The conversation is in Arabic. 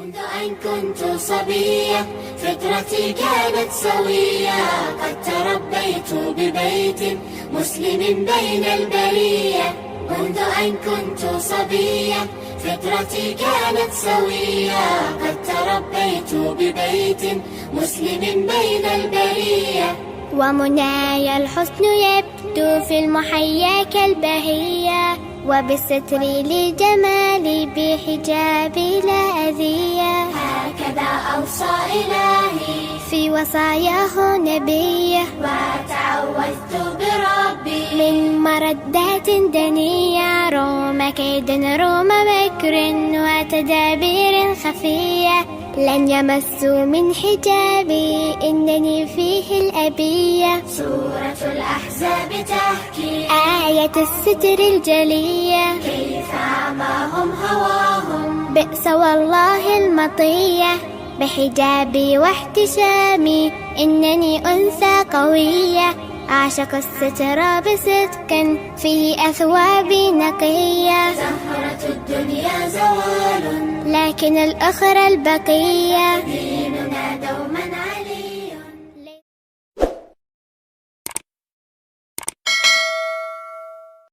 منذ أن كنت صبية فطرتي كانت سوية، قد تربيت ببيت مسلم بين البرية. منذ أن كنت صبية فطرتي كانت سوية، قد تربيت ببيت مسلم بين البرية. ومنايا الحسن يبدو في المحيا كالبهية، وبالستر لجمالي بحجابي لا أذية. هكذا أوصى إلهي في وصاياه نبيه، وتعوذت بربي من مردات دنية. روم كيد روم مكر وتدابير خفية، لن يمسوا من حجابي إنني فيه الأبية. سورة الأحزاب تحكي آية الستر الجلية، كيف عماهم هواهم بئس والله المطية. بحجابي واحتشامي إنني أنثى قوية، أعشق الستر بصدق فيه أثوابي نقية. زهرة الدنيا زوال لكن الأخرى البقية، ديننا